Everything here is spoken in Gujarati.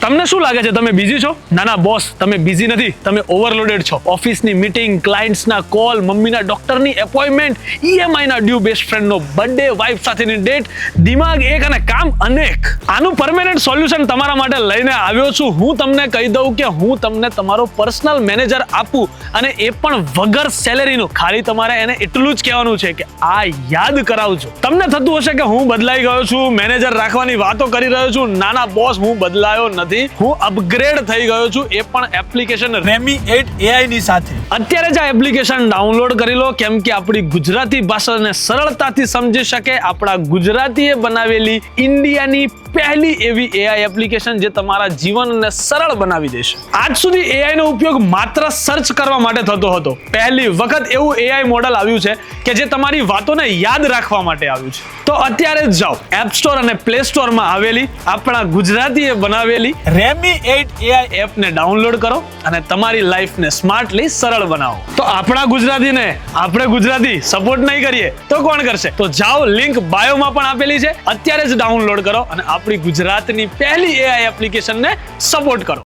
તમને શું લાગે છે તમે બિઝી છો? ના ના બોસ, તમે બિઝી નથી, તમે ઓવરલોડેડ છો. ઓફિસની મીટિંગ, ક્લાયન્ટ્સના કોલ, મમ્મીના ડોક્ટરની એપોઇન્ટમેન્ટ, ઈએમઆઈ ના ડ્યુ, બેસ્ટ ફ્રેન્ડનો બર્થડે, વાઇફ સાથેની ડેટ, દિમાગ એક અને કામ અનેક. આનું પરમેનન્ટ સોલ્યુશન તમારા માટે લઈને આવ્યો છું. હું તમને કહી દઉં કે હું તમને તમારો પર્સનલ મેનેજર આપું, અને એ પણ વગર સેલેરીનું. ખાલી તમારે એને એટલું જ કહેવાનું છે કે આ યાદ કરાવજો. તમને થતું હશે કે હું બદલાઈ ગયો છું, મેનેજર રાખવાની વાતો કરી રહ્યો છું. નાના બોસ, હું બદલાયો નથી, હું અપગ્રેડ થઈ ગયો છું, એ પણ એપ્લિકેશન રેમી 8 AI ની સાથે. અત્યારે જ આ એપ્લિકેશન ડાઉનલોડ કરી લો, કેમ કે આપણી ગુજરાતી ભાષાને સરળતાથી સમજી શકે. આપણા ગુજરાતીએ બનાવેલી ઇન્ડિયાની પહેલી એવી AI એપ્લિકેશન જે તમારા જીવનને સરળ બનાવી દેશે. આજ સુધી AI નો ઉપયોગ માત્ર સર્ચ કરવા માટે થતો હતો. પહેલી વખત એવું AI મોડલ આવ્યું છે કે જે તમારી વાતોને યાદ રાખવા માટે આવ્યું છે. તો અત્યારે જ જાઓ એપ સ્ટોર અને પ્લે સ્ટોરમાં આવેલી આપણા ગુજરાતીએ બનાવેલી રેમી 8 AI એપને ડાઉનલોડ કરો અને તમારી લાઈફને સ્માર્ટલી સરળ બનાવો. તો આપણા ગુજરાતીને આપણે ગુજરાતી સપોર્ટ નહીં કરીએ તો કોણ કરશે? તો જાઓ, લિંક બાયોમાં પણ આપેલી છે. અત્યારે જ ડાઉનલોડ કરો અને આપણી ગુજરાતની પહેલી AI એપ્લિકેશનને સપોર્ટ કરો.